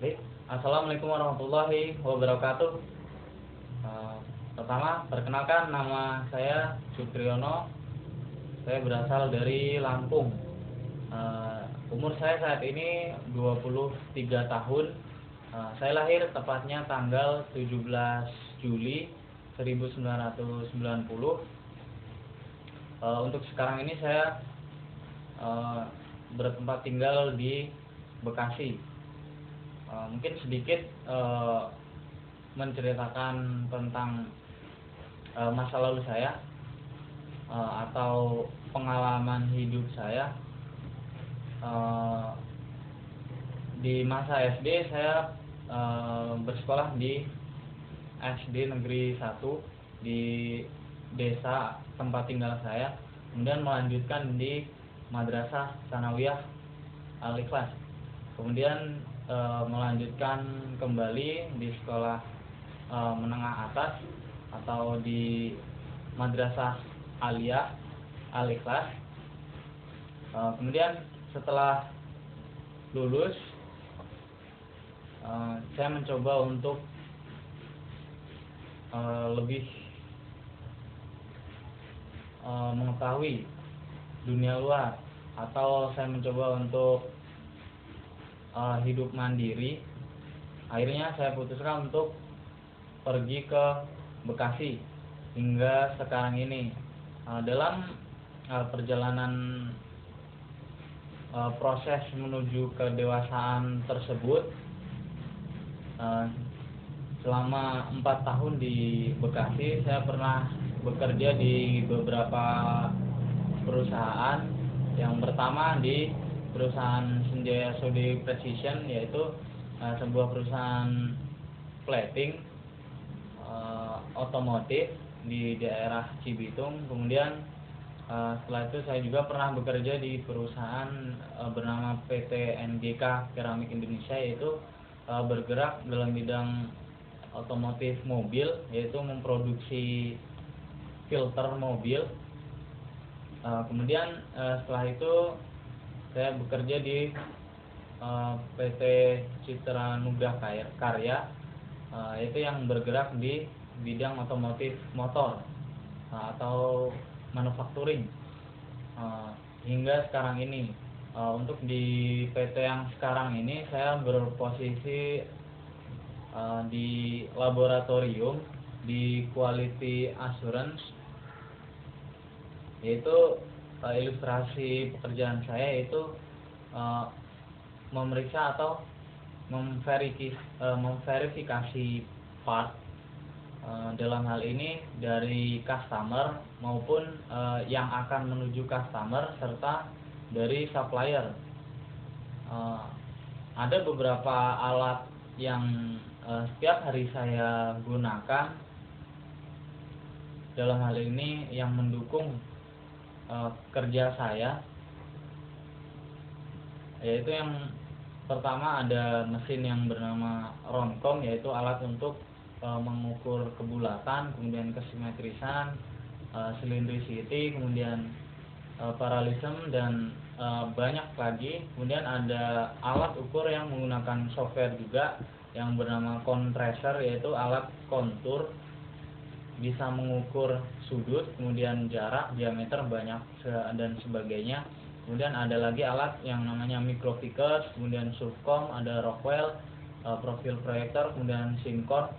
Baik, Assalamualaikum warahmatullahi wabarakatuh. Pertama, perkenalkan nama saya Sutriyono. Saya berasal dari Lampung. Umur saya saat ini 23 tahun. Saya lahir tepatnya tanggal 17 Juli 1990. Untuk sekarang ini saya bertempat tinggal di Bekasi. Mungkin sedikit menceritakan tentang masa lalu saya atau pengalaman hidup saya. Di masa SD saya bersekolah di SD Negeri 1 di desa tempat tinggal saya, kemudian melanjutkan di Madrasah Tsanawiyah Al-Ikhlas, kemudian melanjutkan kembali di sekolah menengah atas atau di Madrasah Aliyah Al-Ikhlas. Kemudian setelah lulus, saya mencoba untuk lebih mengetahui dunia luar, atau saya mencoba untuk hidup mandiri. Akhirnya saya putuskan untuk pergi ke Bekasi hingga sekarang ini. Dalam perjalanan proses menuju kedewasaan tersebut, selama 4 tahun di Bekasi, saya pernah bekerja di beberapa perusahaan. Yang pertama di perusahaan Senjaya Sodi Precision, yaitu sebuah perusahaan plating otomotif di daerah Cibitung. Kemudian setelah itu saya juga pernah bekerja di perusahaan bernama PT NGK Keramik Indonesia, yaitu bergerak dalam bidang otomotif mobil, yaitu memproduksi filter mobil. Kemudian setelah itu saya bekerja di PT Citra Nuga Karya, yaitu yang bergerak di bidang otomotif motor atau manufacturing hingga sekarang ini. Untuk di PT yang sekarang ini saya berposisi di laboratorium di quality assurance, yaitu ilustrasi pekerjaan saya yaitu memeriksa atau memverifikasi part, dalam hal ini dari customer maupun yang akan menuju customer, serta dari supplier. Ada beberapa alat yang setiap hari saya gunakan dalam hal ini yang mendukung kerja saya, yaitu yang pertama ada mesin yang bernama romcom, yaitu alat untuk mengukur kebulatan, kemudian kesimetrisan, cylindricity, kemudian parallelism, dan banyak lagi. Kemudian ada alat ukur yang menggunakan software juga yang bernama compressor, yaitu alat kontur, bisa mengukur sudut, kemudian jarak, diameter, banyak dan sebagainya. Kemudian ada lagi alat yang namanya microfocus, kemudian subcom, ada Rockwell, profil proyektor, kemudian Synchrony.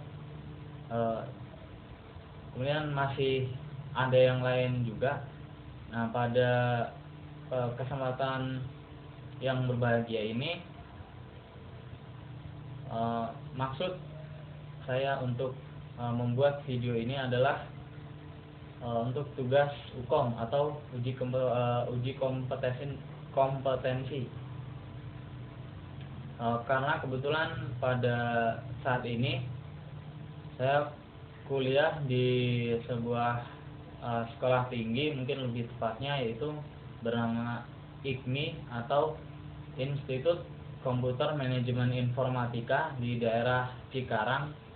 Kemudian masih ada yang lain juga. Nah, pada kesempatan yang berbahagia ini, maksud saya untuk membuat video ini adalah untuk tugas UKOM atau uji kompetensi. Karena kebetulan pada saat ini saya kuliah di sebuah sekolah tinggi, mungkin lebih tepatnya yaitu bernama IKMI atau Institut Komputer Manajemen Informatika di daerah Cikarang.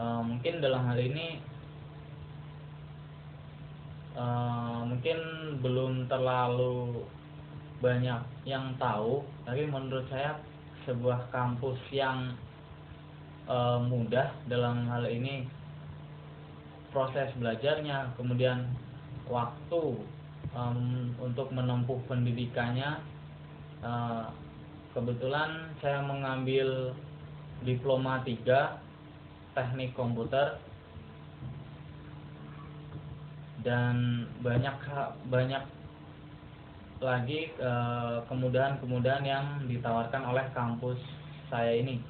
Mungkin dalam hal ini mungkin belum terlalu banyak yang tahu, tapi menurut saya sebuah kampus yang mudah dalam hal ini proses belajarnya, kemudian waktu untuk menempuh pendidikannya. Kebetulan saya mengambil diploma 3 teknik komputer, dan banyak lagi kemudahan-kemudahan yang ditawarkan oleh kampus saya ini.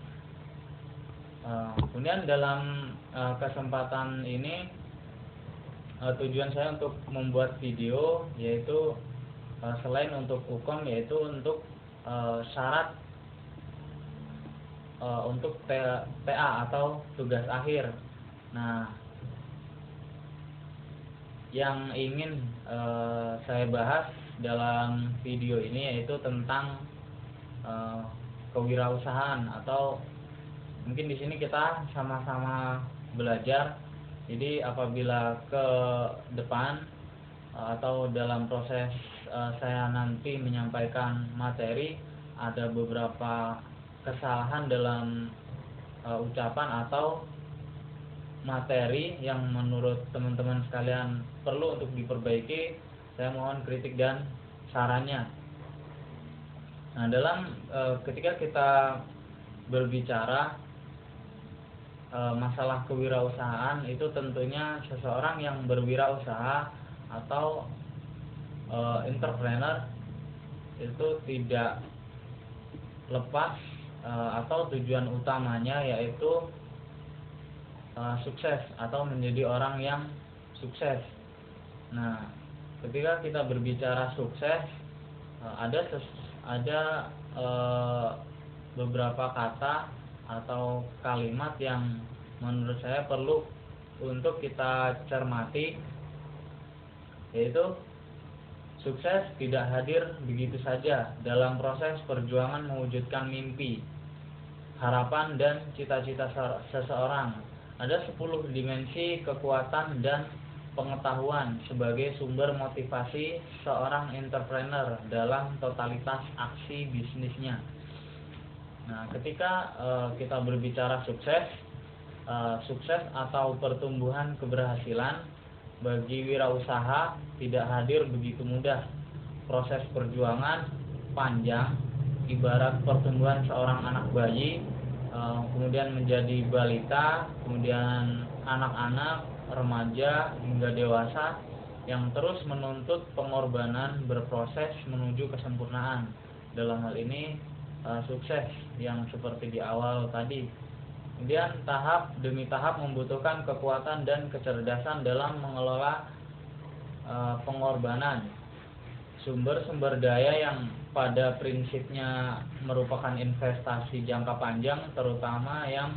Kemudian dalam kesempatan ini tujuan saya untuk membuat video, yaitu selain untuk UKOM, yaitu untuk syarat untuk TA atau tugas akhir. Nah, yang ingin saya bahas dalam video ini yaitu tentang kewirausahaan, atau mungkin di sini kita sama-sama belajar. Jadi apabila ke depan atau dalam proses saya nanti menyampaikan materi ada beberapa kesalahan dalam ucapan atau materi yang menurut teman-teman sekalian perlu untuk diperbaiki, saya mohon kritik dan sarannya. Nah, dalam ketika kita berbicara masalah kewirausahaan, itu tentunya seseorang yang berwirausaha atau entrepreneur itu tidak lepas atau tujuan utamanya yaitu sukses atau menjadi orang yang sukses. Nah, ketika kita berbicara sukses, ada beberapa kata atau kalimat yang menurut saya perlu untuk kita cermati, yaitu sukses tidak hadir begitu saja dalam proses perjuangan mewujudkan mimpi, harapan, dan cita-cita seseorang. Ada 10 dimensi kekuatan dan pengetahuan sebagai sumber motivasi seorang entrepreneur dalam totalitas aksi bisnisnya. Nah, ketika kita berbicara sukses atau pertumbuhan keberhasilan bagi wirausaha tidak hadir begitu mudah. Proses perjuangan panjang, ibarat pertumbuhan seorang anak bayi, kemudian menjadi balita, kemudian anak-anak, remaja, hingga dewasa, yang terus menuntut pengorbanan berproses menuju kesempurnaan. Dalam hal ini sukses yang seperti di awal tadi. Kemudian tahap demi tahap membutuhkan kekuatan dan kecerdasan dalam mengelola pengorbanan. Sumber-sumber daya yang pada prinsipnya merupakan investasi jangka panjang, terutama yang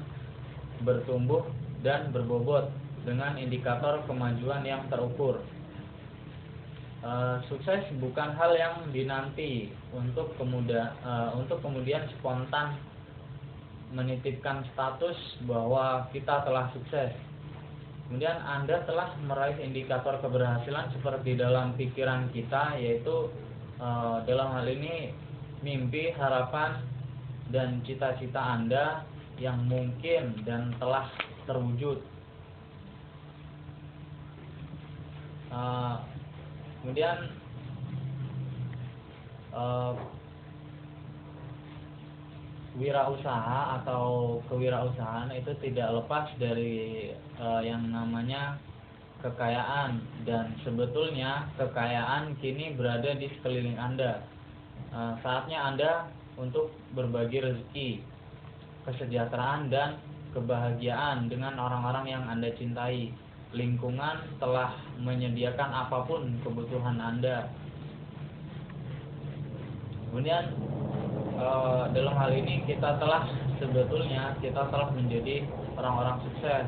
bertumbuh dan berbobot dengan indikator kemajuan yang terukur. Sukses bukan hal yang dinanti untuk kemudian spontan menitipkan status bahwa kita telah sukses. Kemudian Anda telah meraih indikator keberhasilan seperti dalam pikiran kita, yaitu dalam hal ini mimpi, harapan, dan cita-cita Anda yang mungkin dan telah terwujud. Kemudian wirausaha atau kewirausahaan itu tidak lepas dari yang namanya kekayaan, dan sebetulnya kekayaan kini berada di sekeliling Anda. Saatnya Anda untuk berbagi rezeki, kesejahteraan, dan kebahagiaan dengan orang-orang yang Anda cintai. Lingkungan telah menyediakan apapun kebutuhan Anda. Kemudian dalam hal ini kita telah menjadi orang-orang sukses.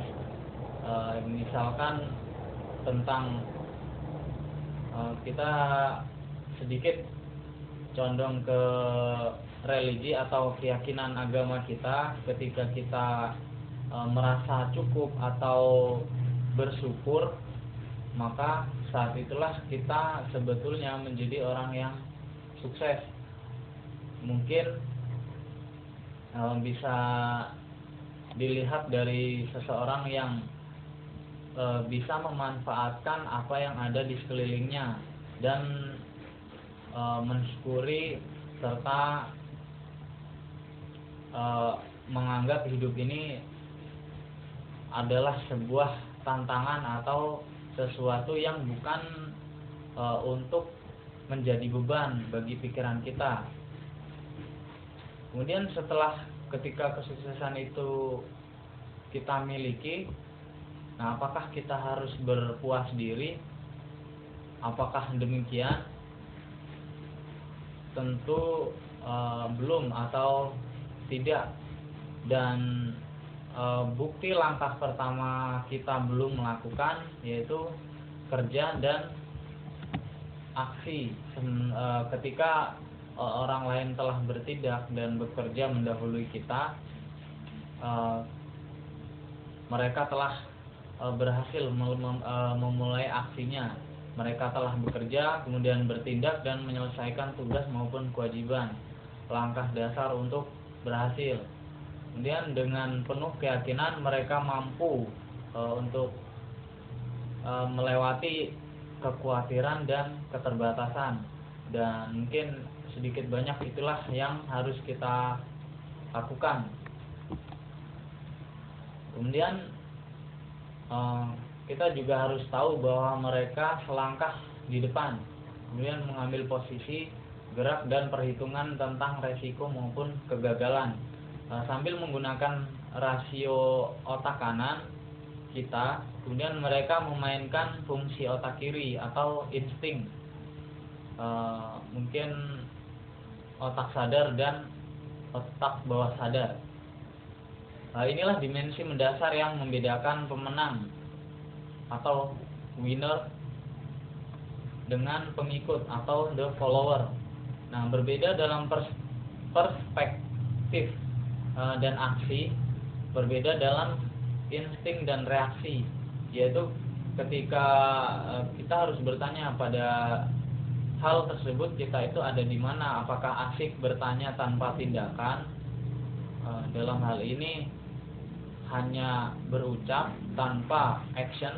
Misalkan tentang kita sedikit condong ke religi atau keyakinan agama kita. Ketika kita merasa cukup atau bersyukur, maka saat itulah kita sebetulnya menjadi orang yang sukses. Mungkin bisa dilihat dari seseorang yang bisa memanfaatkan apa yang ada di sekelilingnya dan mensyukuri serta menganggap hidup ini adalah sebuah tantangan atau sesuatu yang bukan untuk menjadi beban bagi pikiran kita. Kemudian setelah ketika kesuksesan itu kita miliki, nah apakah kita harus berpuas diri? Apakah demikian? Tentu belum atau tidak. Dan bukti langkah pertama kita belum melakukan yaitu kerja dan aksi. Ketika orang lain telah bertindak dan bekerja mendahului kita, mereka telah berhasil memulai aksinya. Mereka telah bekerja, kemudian bertindak dan menyelesaikan tugas maupun kewajiban. Langkah dasar untuk berhasil. Kemudian dengan penuh keyakinan mereka mampu untuk melewati kekhawatiran dan keterbatasan. Dan mungkin sedikit banyak itulah yang harus kita lakukan. Kemudian kita juga harus tahu bahwa mereka selangkah di depan, kemudian mengambil posisi, gerak dan perhitungan tentang resiko maupun kegagalan, sambil menggunakan rasio otak kanan kita. Kemudian mereka memainkan fungsi otak kiri atau insting, mungkin otak sadar dan otak bawah sadar. Inilah dimensi mendasar yang membedakan pemenang atau winner dengan pengikut atau the follower. Nah, berbeda dalam perspektif dan aksi, berbeda dalam insting dan reaksi. Yaitu ketika kita harus bertanya pada hal tersebut, kita itu ada di mana. Apakah asik bertanya tanpa tindakan? Dalam hal ini hanya berucap tanpa action,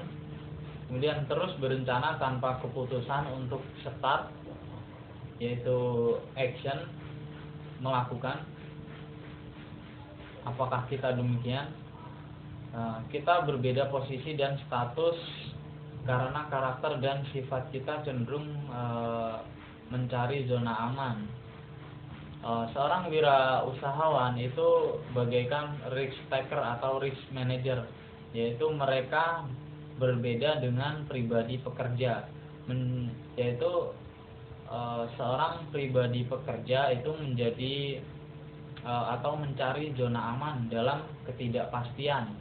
kemudian terus berencana tanpa keputusan untuk start, yaitu action, melakukan. Apakah kita demikian? Kita berbeda posisi dan status karena karakter dan sifat kita cenderung mencari zona aman. Seorang wirausahawan itu bagaikan risk taker atau risk manager, yaitu mereka berbeda dengan pribadi pekerja. Yaitu seorang pribadi pekerja itu menjadi atau mencari zona aman dalam ketidakpastian,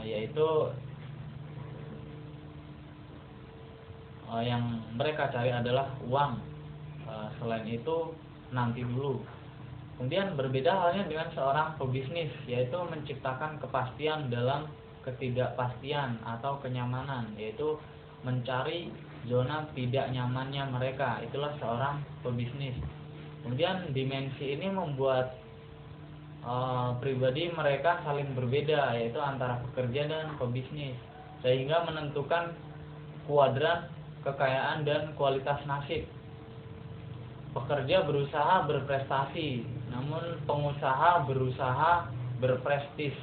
yaitu yang mereka cari adalah uang. Selain itu nanti dulu. Kemudian berbeda halnya dengan seorang pebisnis, yaitu menciptakan kepastian dalam ketidakpastian atau kenyamanan, yaitu mencari zona tidak nyamannya mereka. Itulah seorang pebisnis. Kemudian dimensi ini membuat pribadi mereka saling berbeda, yaitu antara pekerja dan pebisnis, sehingga menentukan kuadran kekayaan dan kualitas nasib. Pekerja berusaha berprestasi, namun pengusaha berusaha berprestis.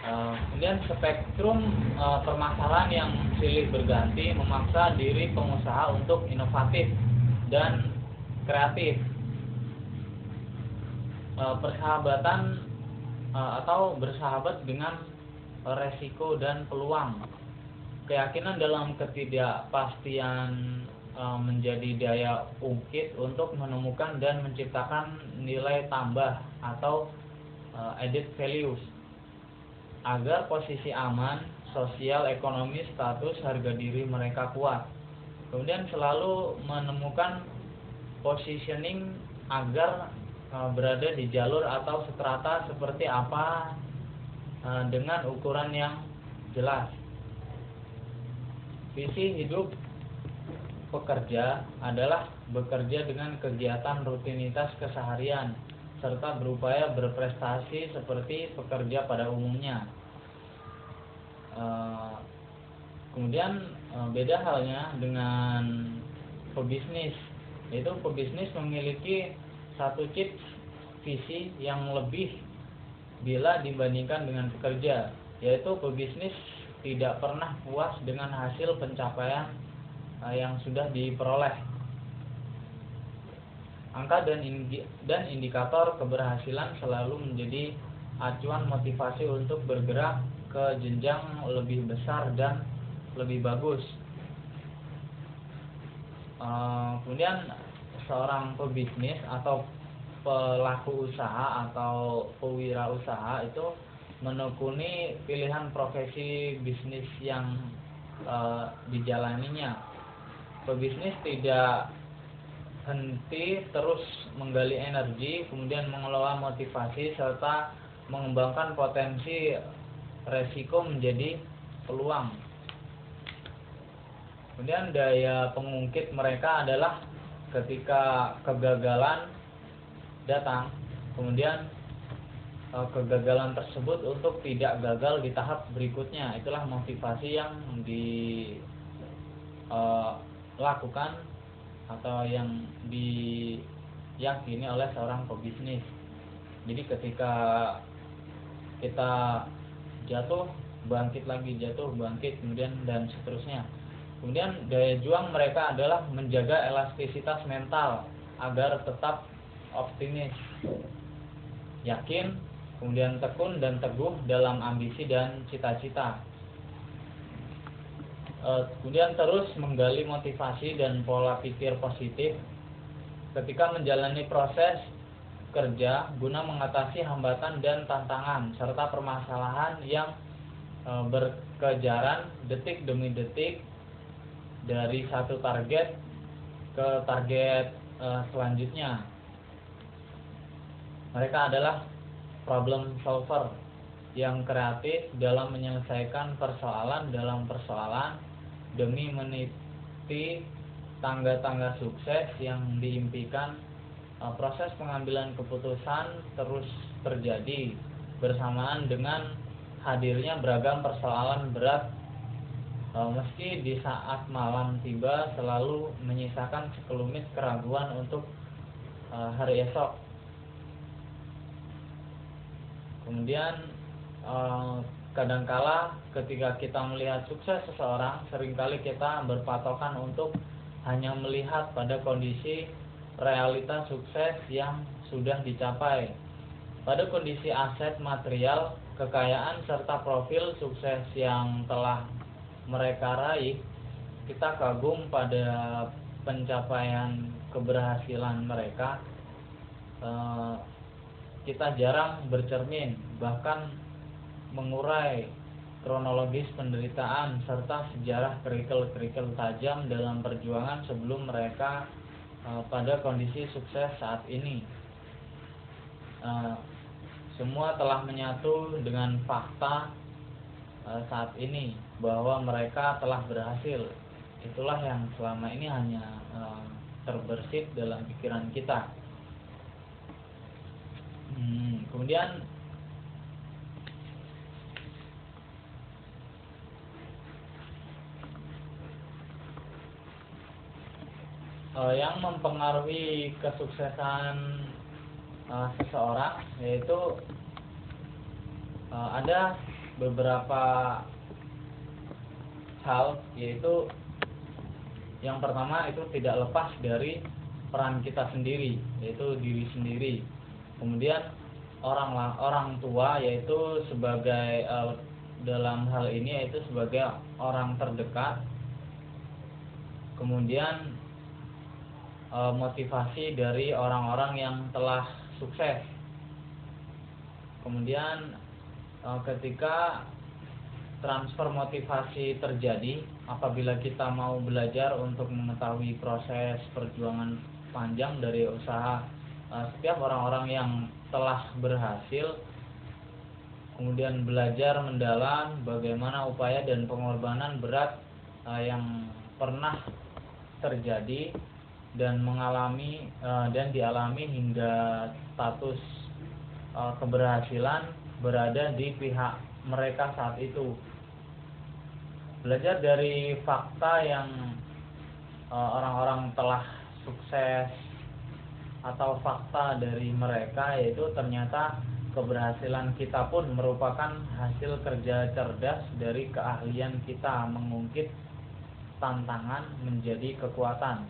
Kemudian spektrum permasalahan yang silih berganti memaksa diri pengusaha untuk inovatif dan kreatif. Persahabatan atau bersahabat dengan resiko dan peluang. Keyakinan dalam ketidakpastian menjadi daya ungkit untuk menemukan dan menciptakan nilai tambah atau added values agar posisi aman, sosial, ekonomi, status, harga diri mereka kuat. Kemudian selalu menemukan positioning agar berada di jalur atau strata seperti apa dengan ukuran yang jelas. Visi hidup pekerja adalah bekerja dengan kegiatan rutinitas keseharian serta berupaya berprestasi seperti pekerja pada umumnya. Kemudian beda halnya dengan pebisnis, yaitu pebisnis memiliki satu cita visi yang lebih bila dibandingkan dengan pekerja, yaitu pebisnis tidak pernah puas dengan hasil pencapaian yang sudah diperoleh. Angka dan indikator keberhasilan selalu menjadi acuan motivasi untuk bergerak ke jenjang lebih besar dan lebih bagus. Kemudian seorang pebisnis atau pelaku usaha atau pewirausaha itu menekuni pilihan profesi bisnis yang dijalaninya. Pebisnis tidak henti terus menggali energi, kemudian mengelola motivasi serta mengembangkan potensi resiko menjadi peluang. Kemudian daya pengungkit mereka adalah ketika kegagalan datang, kemudian kegagalan tersebut untuk tidak gagal di tahap berikutnya. Itulah motivasi yang dilakukan atau yang diyakini oleh seorang pebisnis. Jadi ketika kita jatuh, bangkit lagi, jatuh, bangkit, kemudian dan seterusnya. Kemudian daya juang mereka adalah menjaga elastisitas mental agar tetap optimis, yakin, kemudian tekun dan teguh dalam ambisi dan cita-cita. Kemudian terus menggali motivasi dan pola pikir positif ketika menjalani proses kerja guna mengatasi hambatan dan tantangan serta permasalahan yang berkejaran detik demi detik dari satu target ke target selanjutnya. Mereka adalah problem solver yang kreatif dalam menyelesaikan persoalan dalam persoalan demi meniti tangga-tangga sukses yang diimpikan. Proses pengambilan keputusan terus terjadi bersamaan dengan hadirnya beragam persoalan berat, meski di saat malam tiba selalu menyisakan sekelumit keraguan untuk hari esok. Kemudian kadangkala ketika kita melihat sukses seseorang, seringkali kita berpatokan untuk hanya melihat pada kondisi realitas sukses yang sudah dicapai. Pada kondisi aset material, kekayaan serta profil sukses yang telah mereka raih, kita kagum pada pencapaian keberhasilan mereka. Kita jarang bercermin, bahkan mengurai kronologis penderitaan serta sejarah kerikil-kerikil tajam dalam perjuangan sebelum mereka pada kondisi sukses saat ini. Semua telah menyatu dengan fakta saat ini bahwa mereka telah berhasil. Itulah yang selama ini hanya terbersit dalam pikiran kita. Kemudian yang mempengaruhi kesuksesan seseorang yaitu ada beberapa hal, yaitu yang pertama itu tidak lepas dari peran kita sendiri, yaitu diri sendiri. Kemudian orang tua, yaitu sebagai dalam hal ini yaitu sebagai orang terdekat. Kemudian motivasi dari orang-orang yang telah sukses. Kemudian ketika transfer motivasi terjadi, apabila kita mau belajar untuk mengetahui proses perjuangan panjang dari usaha setiap orang-orang yang telah berhasil, kemudian belajar mendalam bagaimana upaya dan pengorbanan berat yang pernah terjadi, dan dialami hingga status keberhasilan berada di pihak mereka saat itu. Belajar dari fakta yang orang-orang telah sukses atau fakta dari mereka, yaitu ternyata keberhasilan kita pun merupakan hasil kerja cerdas dari keahlian kita mengungkit tantangan menjadi kekuatan.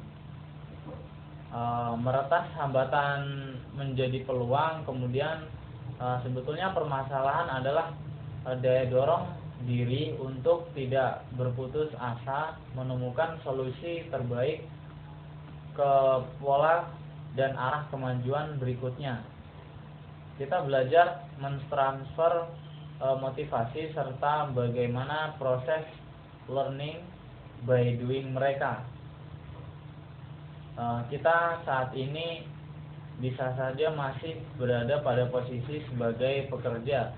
Meretas hambatan menjadi peluang. Kemudian sebetulnya permasalahan adalah daya dorong diri untuk tidak berputus asa menemukan solusi terbaik ke pola dan arah kemajuan berikutnya. Kita belajar mentransfer motivasi serta bagaimana proses learning by doing mereka. Kita saat ini bisa saja masih berada pada posisi sebagai pekerja,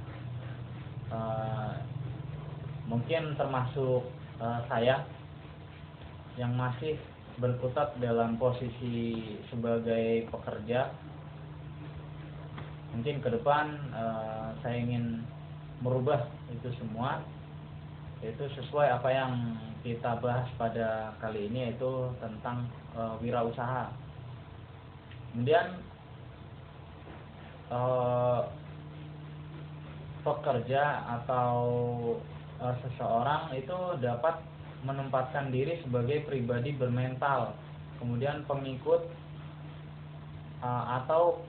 mungkin termasuk saya yang masih berkutat dalam posisi sebagai pekerja. Mungkin ke depan saya ingin merubah itu semua, yaitu sesuai apa yang kita bahas pada kali ini, yaitu tentang wirausaha. Kemudian pekerja atau seseorang itu dapat menempatkan diri sebagai pribadi bermental, kemudian pengikut atau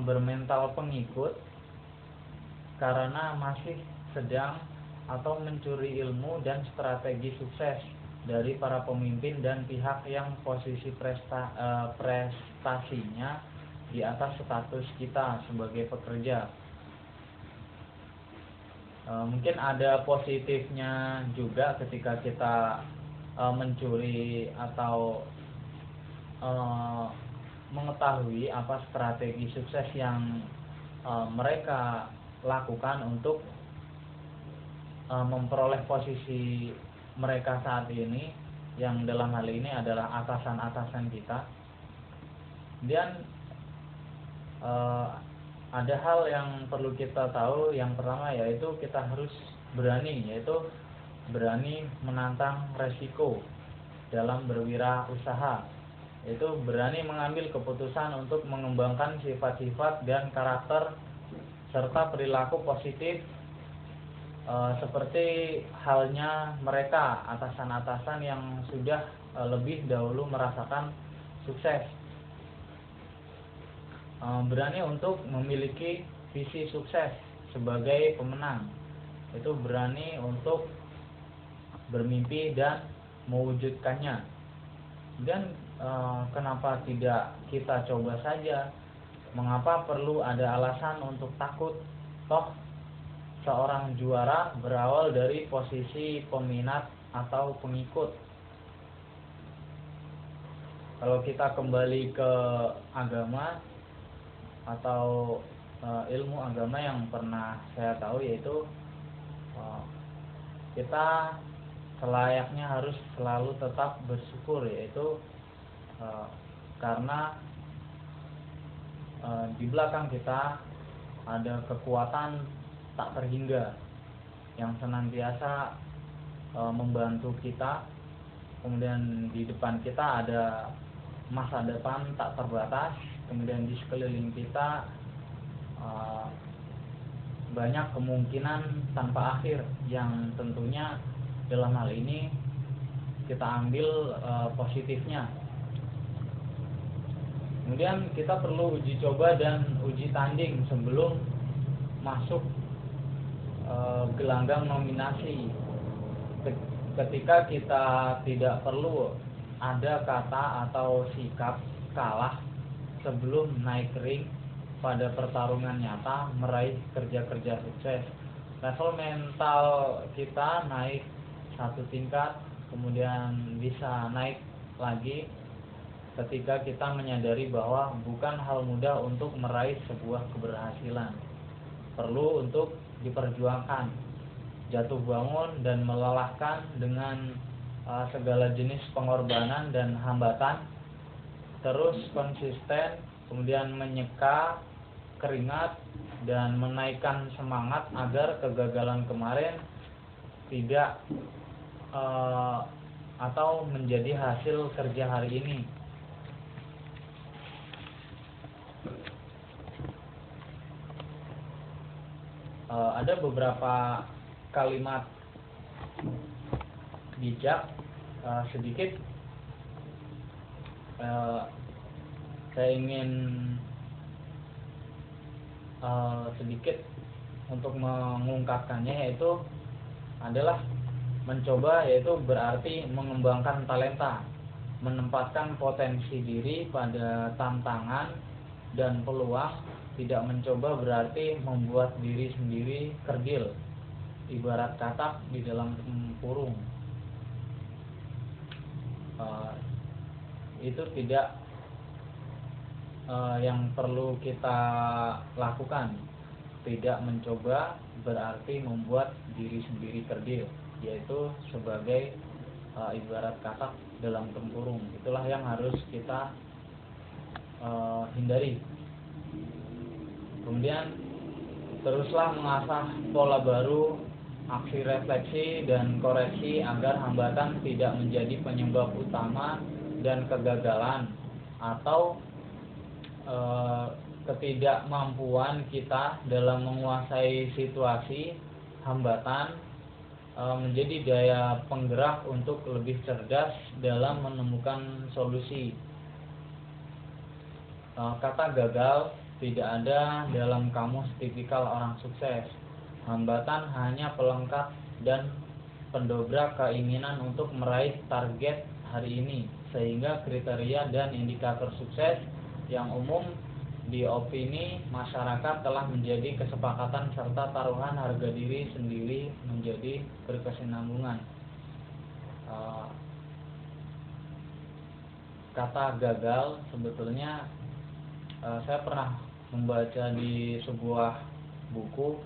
bermental pengikut karena masih sedang atau mencuri ilmu dan strategi sukses dari para pemimpin dan pihak yang posisi prestasinya di atas status kita sebagai pekerja. Mungkin ada positifnya juga ketika kita mencuri atau mengetahui apa strategi sukses yang mereka lakukan untuk memperoleh posisi mereka saat ini, yang dalam hal ini adalah atasan-atasan kita. Dan ada hal yang perlu kita tahu. Yang pertama yaitu kita harus berani, yaitu berani menantang resiko dalam berwirausaha, yaitu berani mengambil keputusan untuk mengembangkan sifat-sifat dan karakter serta perilaku positif, seperti halnya mereka atasan-atasan yang sudah lebih dahulu merasakan sukses. Berani untuk memiliki visi sukses sebagai pemenang, itu berani untuk bermimpi dan mewujudkannya. Dan kenapa tidak kita coba saja? Mengapa perlu ada alasan untuk takut? Toh seorang juara berawal dari posisi peminat atau pengikut. Kalau kita kembali ke agama atau ilmu agama yang pernah saya tahu, yaitu kita selayaknya harus selalu tetap bersyukur, yaitu karena di belakang kita ada kekuatan tak terhingga yang senantiasa membantu kita. Kemudian di depan kita ada masa depan tak terbatas. Kemudian di sekeliling kita banyak kemungkinan tanpa akhir yang tentunya dalam hal ini kita ambil positifnya. Kemudian kita perlu uji coba dan uji tanding sebelum masuk gelanggang nominasi. Ketika kita tidak perlu ada kata atau sikap kalah sebelum naik ring pada pertarungan nyata meraih kerja-kerja sukses. Level mental kita naik satu tingkat, kemudian bisa naik lagi ketika kita menyadari bahwa bukan hal mudah untuk meraih sebuah keberhasilan. Perlu untuk diperjuangkan, jatuh bangun dan melelahkan dengan segala jenis pengorbanan dan hambatan terus konsisten, kemudian menyeka keringat dan menaikkan semangat agar kegagalan kemarin tidak atau menjadi hasil kerja hari ini. Ada beberapa kalimat bijak, sedikit saya ingin sedikit untuk mengungkapkannya, yaitu adalah mencoba, yaitu berarti mengembangkan talenta, menempatkan potensi diri pada tantangan dan peluang. Tidak mencoba berarti membuat diri sendiri kerdil, ibarat katak di dalam kurung. Itu tidak yang perlu kita lakukan. Tidak mencoba berarti membuat diri sendiri kerdil, yaitu sebagai ibarat katak dalam tempurung. Itulah yang harus kita hindari. Kemudian teruslah mengasah pola baru, aksi refleksi dan koreksi agar hambatan tidak menjadi penyebab utama dan kegagalan atau ketidakmampuan kita dalam menguasai situasi. Hambatan menjadi daya penggerak untuk lebih cerdas dalam menemukan solusi. Kata gagal tidak ada dalam kamus tipikal orang sukses. Hambatan hanya pelengkap dan pendobrak keinginan untuk meraih target hari ini, sehingga kriteria dan indikator sukses yang umum di opini masyarakat telah menjadi kesepakatan serta taruhan harga diri sendiri menjadi berkesinambungan. Kata gagal sebetulnya saya pernah membaca di sebuah buku.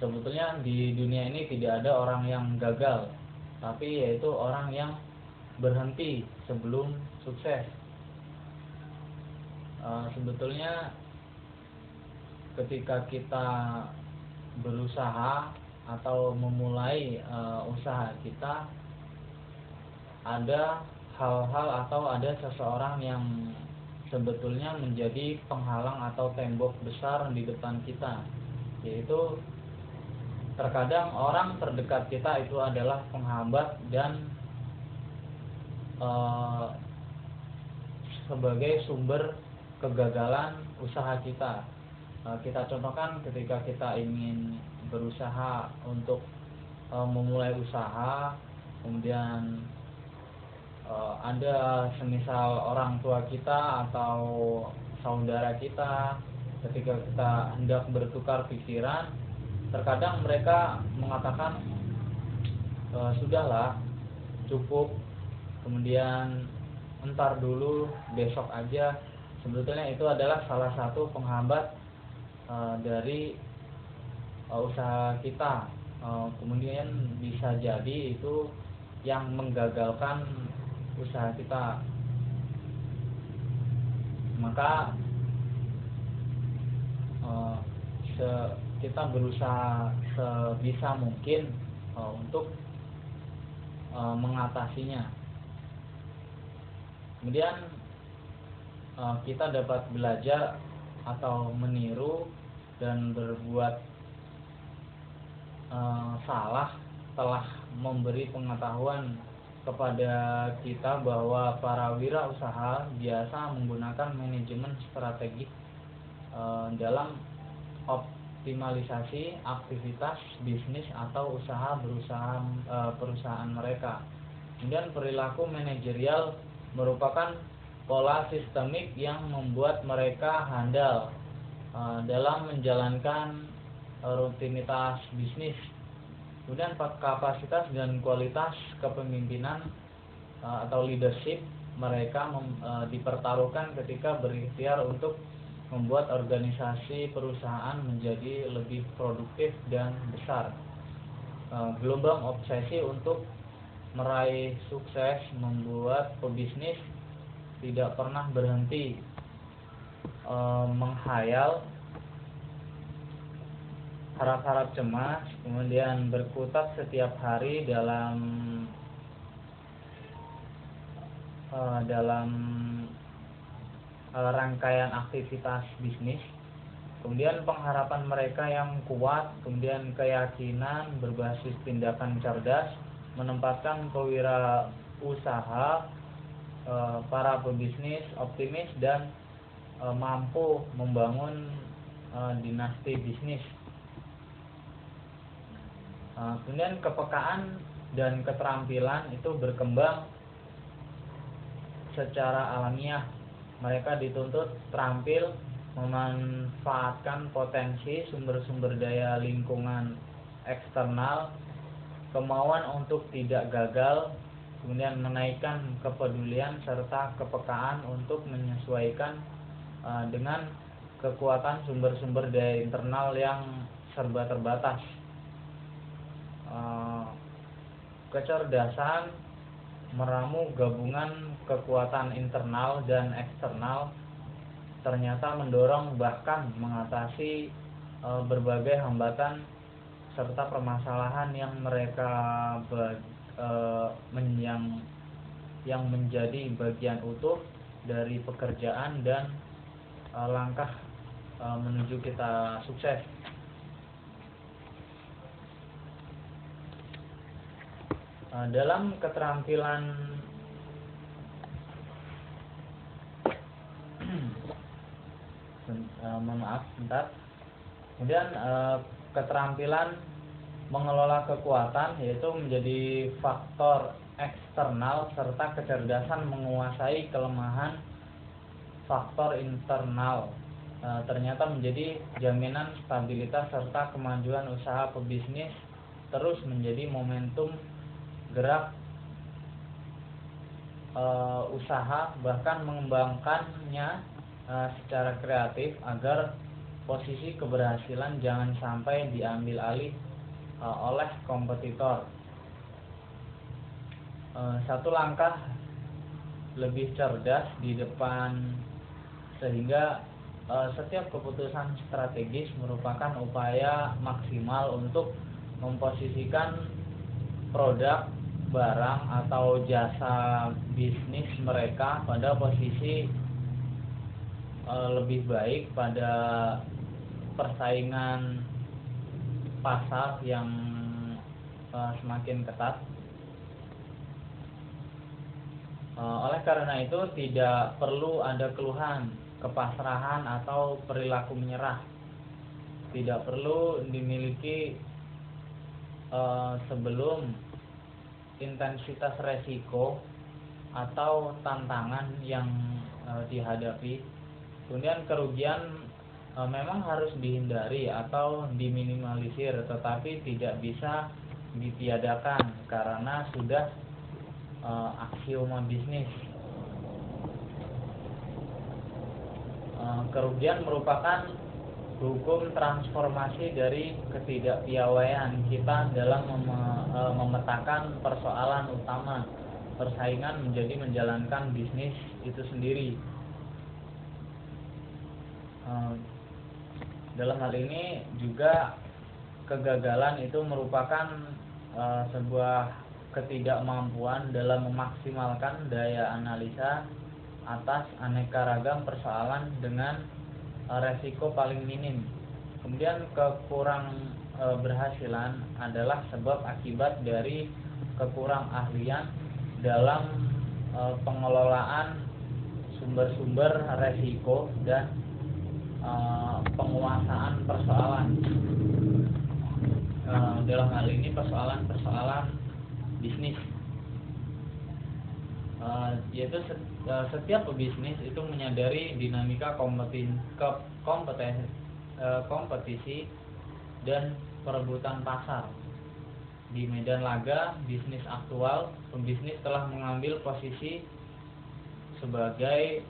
Sebetulnya di dunia ini tidak ada orang yang gagal, tapi yaitu orang yang berhenti sebelum sukses. Sebetulnya ketika kita berusaha atau memulai usaha kita, ada hal-hal atau ada seseorang yang sebetulnya menjadi penghalang atau tembok besar di depan kita, yaitu terkadang orang terdekat kita itu adalah penghambat dan sebagai sumber kegagalan usaha kita. Kita contohkan ketika kita ingin berusaha untuk memulai usaha, kemudian ada semisal orang tua kita atau saudara kita, ketika kita hendak bertukar pikiran, terkadang mereka mengatakan sudahlah, cukup, kemudian entar dulu, besok aja. Sebetulnya itu adalah salah satu penghambat dari usaha kita. Kemudian bisa jadi itu yang menggagalkan usaha kita. Maka kita berusaha sebisa mungkin untuk mengatasinya. Kemudian kita dapat belajar atau meniru dan berbuat salah telah memberi pengetahuan kepada kita bahwa para wirausaha biasa menggunakan manajemen strategik dalam optimalisasi aktivitas bisnis atau perusahaan mereka. Kemudian perilaku manajerial merupakan pola sistemik yang membuat mereka handal dalam menjalankan rutinitas bisnis. Kemudian kapasitas dan kualitas kepemimpinan atau leadership mereka dipertaruhkan ketika berikhtiar untuk membuat organisasi perusahaan menjadi lebih produktif dan besar. Gelombang obsesi untuk meraih sukses membuat pebisnis tidak pernah berhenti menghayal, harap-harap cemas, kemudian berkutat setiap hari dalam rangkaian aktivitas bisnis. Kemudian pengharapan mereka yang kuat, kemudian keyakinan berbasis tindakan cerdas, menempatkan pewirausaha, para pebisnis optimis dan mampu membangun dinasti bisnis. Kemudian kepekaan dan keterampilan itu berkembang secara alamiah. Mereka dituntut terampil memanfaatkan potensi sumber-sumber daya lingkungan eksternal, kemauan untuk tidak gagal, kemudian menaikkan kepedulian serta kepekaan untuk menyesuaikan dengan kekuatan sumber-sumber daya internal yang serba terbatas. Kecerdasan meramu gabungan kekuatan internal dan eksternal ternyata mendorong bahkan mengatasi berbagai hambatan serta permasalahan yang yang menjadi bagian utuh dari pekerjaan dan langkah menuju kita sukses. Dalam keterampilan Kemudian keterampilan mengelola kekuatan yaitu menjadi faktor eksternal, serta kecerdasan menguasai kelemahan faktor internal ternyata menjadi jaminan stabilitas serta kemajuan usaha pebisnis, terus menjadi momentum gerak usaha, bahkan mengembangkannya secara kreatif agar posisi keberhasilan jangan sampai diambil alih oleh kompetitor. Satu langkah lebih cerdas di depan, sehingga setiap keputusan strategis merupakan upaya maksimal untuk memposisikan produk, barang atau jasa bisnis mereka pada posisi lebih baik pada persaingan pasar yang semakin ketat. Oleh karena itu tidak perlu ada keluhan, kepasrahan atau perilaku menyerah. Tidak perlu dimiliki sebelum intensitas resiko atau tantangan yang dihadapi. Kemudian kerugian memang harus dihindari atau diminimalisir, tetapi tidak bisa ditiadakan karena sudah aksioma bisnis. Kerugian merupakan hukum transformasi dari ketidakpiawaian kita dalam memetakan persoalan utama persaingan menjadi menjalankan bisnis itu sendiri. Dalam hal ini juga kegagalan itu merupakan sebuah ketidakmampuan dalam memaksimalkan daya analisa atas aneka ragam persoalan dengan resiko paling minim. Kemudian kekurang berhasilan adalah sebab akibat dari kekurang ahlian dalam pengelolaan sumber-sumber resiko dan penguasaan persoalan. Dalam hal ini persoalan bisnis, yaitu setiap pebisnis itu menyadari dinamika kompetisi dan perebutan pasar. Di medan laga bisnis aktual, pebisnis telah mengambil posisi sebagai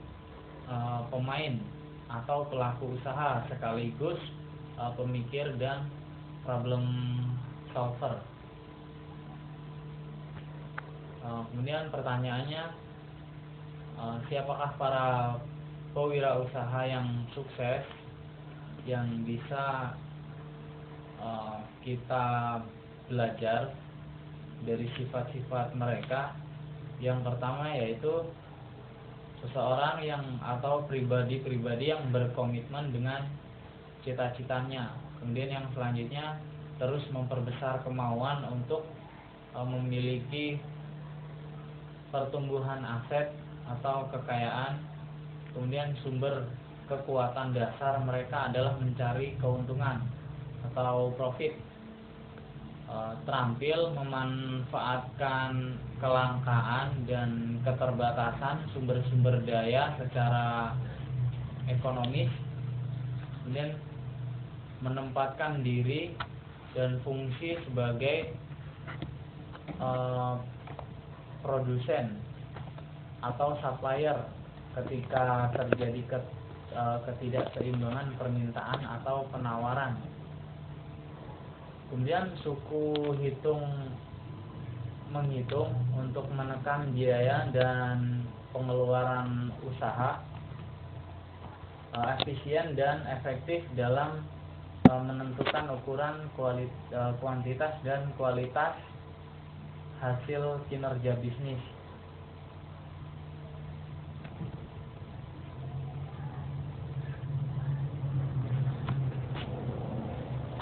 pemain atau pelaku usaha sekaligus pemikir dan problem solver. Kemudian pertanyaannya, Siapakah para pewirausaha yang sukses yang bisa kita belajar dari sifat-sifat mereka? Yang pertama yaitu seseorang yang atau pribadi-pribadi yang berkomitmen dengan cita-citanya. Kemudian yang selanjutnya terus memperbesar kemauan untuk memiliki pertumbuhan aset atau kekayaan. Kemudian sumber kekuatan dasar mereka adalah mencari keuntungan atau profit. Terampil memanfaatkan kelangkaan dan keterbatasan sumber-sumber daya secara ekonomis. Kemudian menempatkan diri dan fungsi sebagai produsen atau supplier ketika terjadi ketidakseimbangan permintaan atau penawaran. Kemudian suku menghitung untuk menekan biaya dan pengeluaran usaha, efisien dan efektif dalam menentukan ukuran kuantitas dan kualitas hasil kinerja bisnis.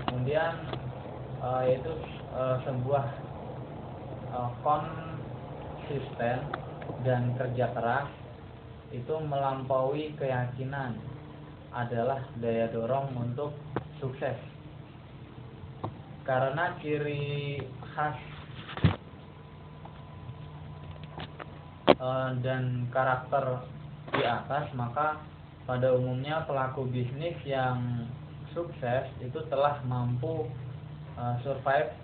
Kemudian yaitu sebuah konsisten dan kerja keras itu melampaui keyakinan adalah daya dorong untuk sukses. Karena ciri khas dan karakter di atas, maka pada umumnya pelaku bisnis yang sukses itu telah mampu survive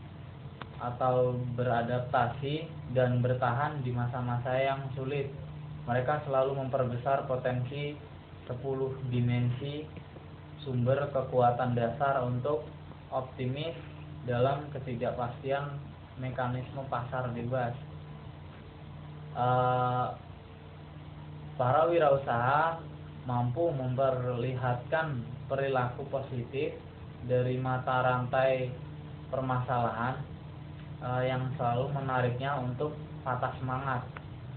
atau beradaptasi dan bertahan di masa-masa yang sulit. Mereka selalu memperbesar potensi 10 dimensi sumber kekuatan dasar untuk optimis dalam ketidakpastian mekanisme pasar bebas. Para wirausaha mampu memperlihatkan perilaku positif dari mata rantai permasalahan yang selalu menariknya untuk patah semangat.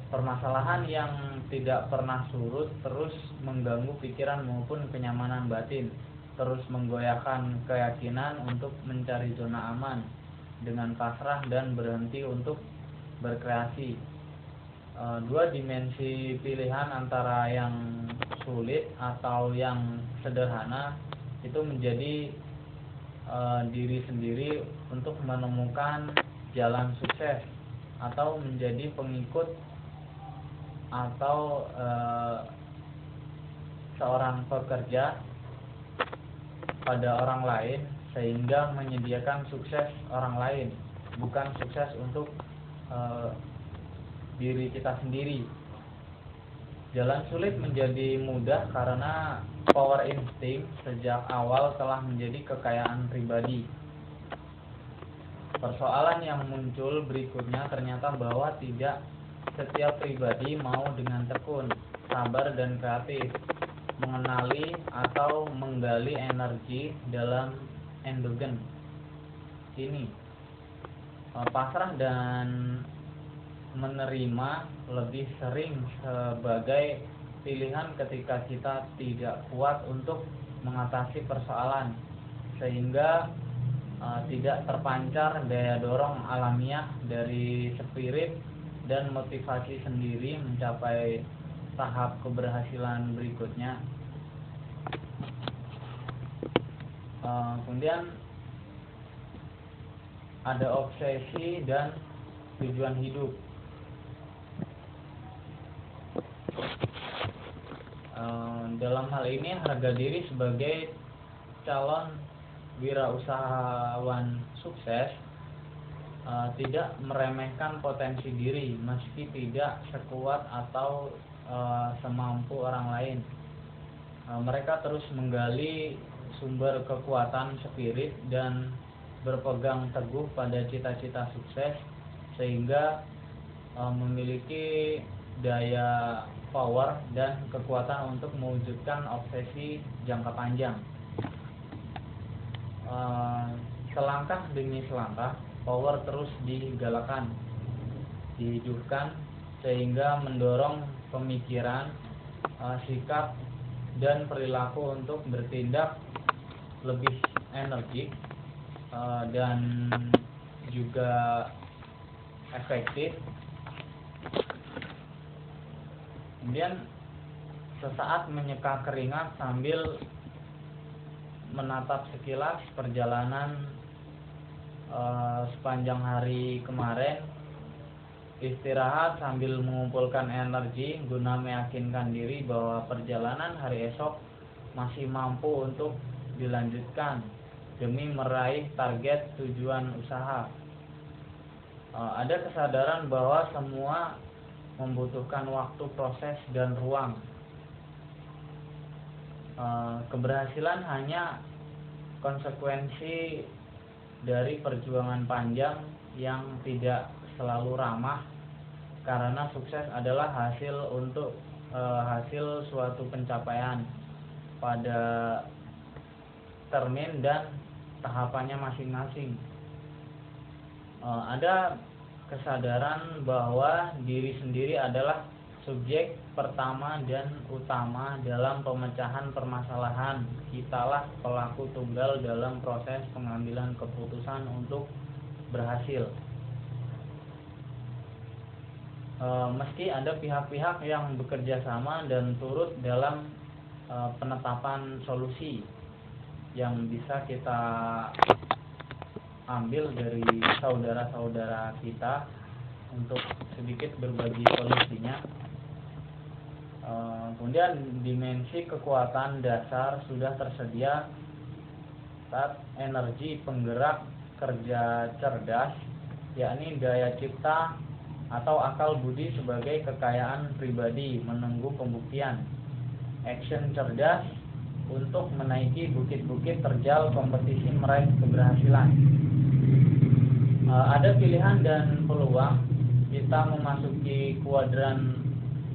Permasalahan yang tidak pernah surut terus mengganggu pikiran maupun kenyamanan batin, terus menggoyahkan keyakinan untuk mencari zona aman dengan pasrah dan berhenti untuk berkreasi. Dua dimensi pilihan antara yang sulit atau yang sederhana itu menjadi diri sendiri untuk menemukan jalan sukses atau menjadi pengikut atau seorang pekerja pada orang lain sehingga menyediakan sukses orang lain, bukan sukses untuk diri kita sendiri. Jalan sulit menjadi mudah karena power instinct sejak awal telah menjadi kekayaan pribadi. Persoalan yang muncul berikutnya ternyata bahwa tidak setiap pribadi mau dengan tekun, sabar dan kreatif mengenali atau menggali energi dalam endogen ini. Pasrah dan menerima lebih sering sebagai pilihan ketika kita tidak kuat untuk mengatasi persoalan, sehingga tidak terpancar daya dorong alamiah dari spirit dan motivasi sendiri mencapai tahap keberhasilan berikutnya. Kemudian ada obsesi dan tujuan hidup. Dalam hal ini harga diri sebagai calon wirausahawan sukses tidak meremehkan potensi diri meski tidak sekuat atau semampu orang lain. Mereka terus menggali sumber kekuatan spirit dan berpegang teguh pada cita-cita sukses sehingga memiliki daya power dan kekuatan untuk mewujudkan obsesi jangka panjang. Selangkah demi selangkah, power terus digalakan, dihidupkan, sehingga mendorong pemikiran, sikap, dan perilaku untuk bertindak lebih energik dan juga efektif. Kemudian sesaat menyeka keringat sambil menatap sekilas perjalanan sepanjang hari kemarin, istirahat sambil mengumpulkan energi guna meyakinkan diri bahwa perjalanan hari esok masih mampu untuk dilanjutkan demi meraih target tujuan usaha. Ada kesadaran bahwa semua membutuhkan waktu, proses, dan ruang. Keberhasilan hanya konsekuensi dari perjuangan panjang yang tidak selalu ramah, karena sukses adalah hasil suatu pencapaian pada termin dan tahapannya masing-masing. Ada kesadaran bahwa diri sendiri adalah subjek pertama dan utama dalam pemecahan permasalahan. Kitalah pelaku tunggal dalam proses pengambilan keputusan untuk berhasil. Meski ada pihak-pihak yang bekerja sama dan turut dalam penetapan solusi yang bisa kita ambil dari saudara-saudara kita untuk sedikit berbagi solusinya. Kemudian dimensi kekuatan dasar sudah tersedia saat energi penggerak kerja cerdas, yakni daya cipta atau akal budi sebagai kekayaan pribadi menunggu pembuktian. Action cerdas untuk menaiki bukit-bukit terjal kompetisi meraih keberhasilan. Ada pilihan dan peluang kita memasuki kuadran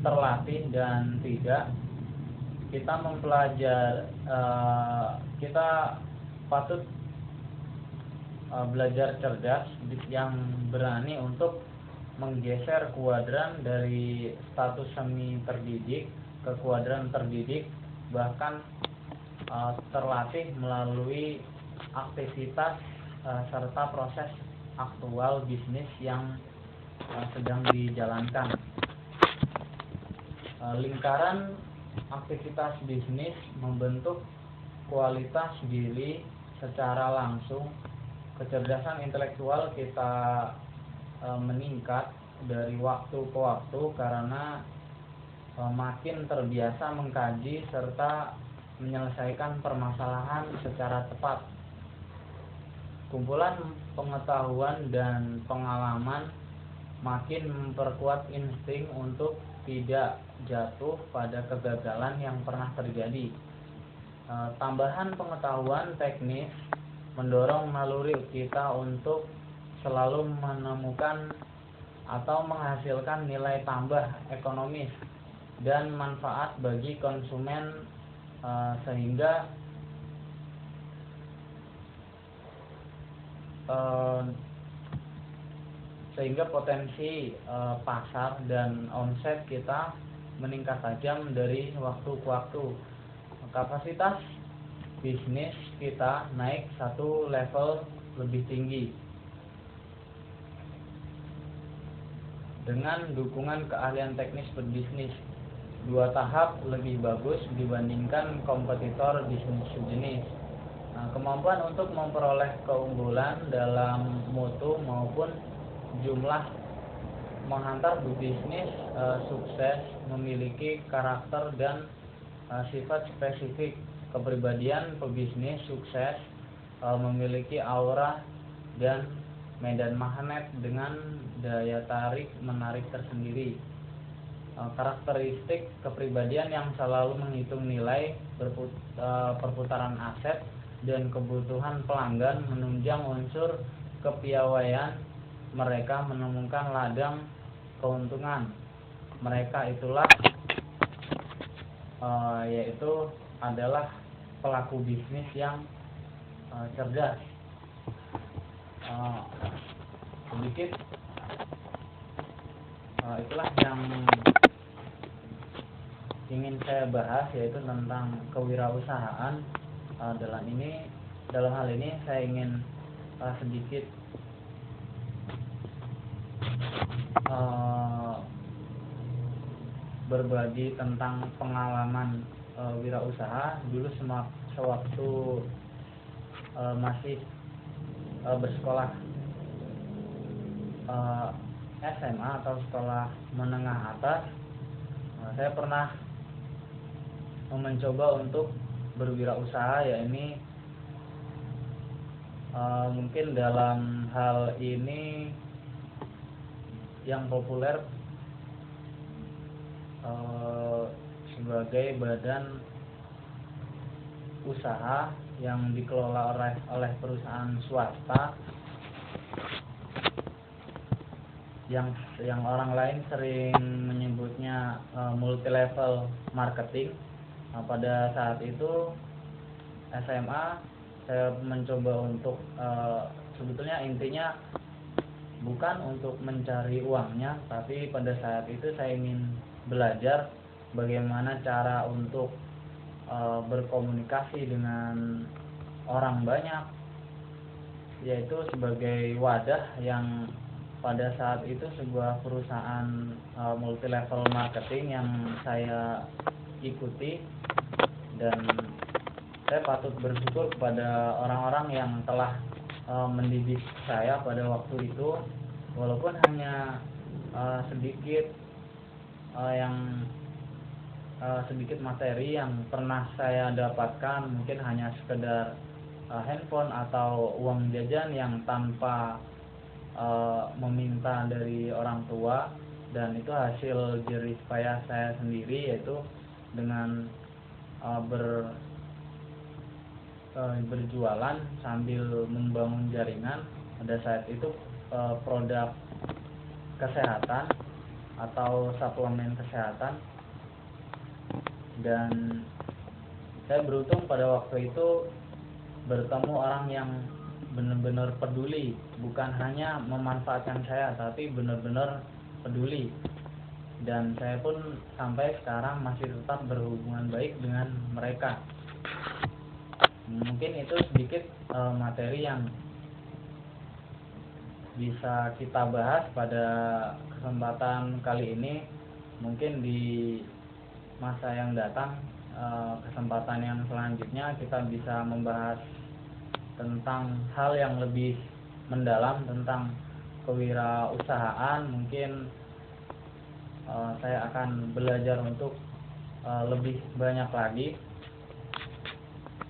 terlatih dan tidak. Kita patut belajar cerdas yang berani untuk menggeser kuadran dari status semi terdidik ke kuadran terdidik, bahkan terlatih melalui aktivitas serta proses aktual bisnis yang sedang dijalankan. Lingkaran aktivitas bisnis membentuk kualitas diri secara langsung. Kecerdasan intelektual kita meningkat dari waktu ke waktu karena makin terbiasa mengkaji serta menyelesaikan permasalahan secara tepat. Kumpulan pengetahuan dan pengalaman makin memperkuat insting untuk tidak jatuh pada kegagalan yang pernah terjadi. Tambahan pengetahuan teknis mendorong naluri kita untuk selalu menemukan atau menghasilkan nilai tambah ekonomis dan manfaat bagi konsumen, sehingga potensi pasar dan omset kita meningkat tajam dari waktu ke waktu. Kapasitas bisnis kita naik satu level lebih tinggi dengan dukungan keahlian teknis berbisnis 2 tahap lebih bagus dibandingkan kompetitor bisnis sejenis. Kemampuan untuk memperoleh keunggulan dalam mutu maupun jumlah menghantar bisnis sukses memiliki karakter dan sifat spesifik. Kepribadian pebisnis sukses memiliki aura dan medan magnet dengan daya tarik menarik tersendiri. Karakteristik kepribadian yang selalu menghitung nilai perputaran aset dan kebutuhan pelanggan menunjang unsur kepiawaian mereka menemukan ladang keuntungan. Mereka itulah yaitu adalah pelaku bisnis yang cerdas. Sedikit itulah yang ingin saya bahas, yaitu tentang kewirausahaan. Dalam hal ini saya ingin sedikit berbagi tentang pengalaman wirausaha dulu sewaktu masih bersekolah SMA atau sekolah menengah atas. Saya pernah mencoba untuk berwirausaha, yakni mungkin dalam hal ini yang populer sebagai badan usaha yang dikelola oleh perusahaan swasta yang orang lain sering menyebutnya multi level marketing. Pada saat itu SMA saya mencoba untuk sebetulnya intinya bukan untuk mencari uangnya, tapi pada saat itu saya ingin belajar bagaimana cara untuk berkomunikasi dengan orang banyak, yaitu sebagai wadah yang pada saat itu sebuah perusahaan multi level marketing yang saya ikuti. Dan saya patut bersyukur kepada orang-orang yang telah mendidik saya pada waktu itu, walaupun hanya sedikit materi yang pernah saya dapatkan, mungkin hanya sekedar handphone atau uang jajan yang tanpa meminta dari orang tua, dan itu hasil jerih payah saya sendiri, yaitu dengan berjualan sambil membangun jaringan. Pada saat itu produk kesehatan atau suplemen kesehatan, dan saya beruntung pada waktu itu bertemu orang yang benar-benar peduli, bukan hanya memanfaatkan saya tapi benar-benar peduli. Dan saya pun sampai sekarang masih tetap berhubungan baik dengan mereka. Mungkin itu sedikit materi yang bisa kita bahas pada kesempatan kali ini. Mungkin di masa yang datang, kesempatan yang selanjutnya kita bisa membahas tentang hal yang lebih mendalam tentang kewirausahaan. Mungkin saya akan belajar untuk lebih banyak lagi.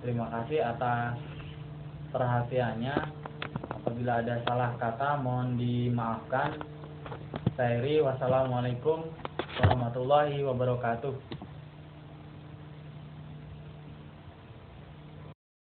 Terima kasih atas perhatiannya. Apabila ada salah kata mohon dimaafkan. Wassalamualaikum warahmatullahi wabarakatuh.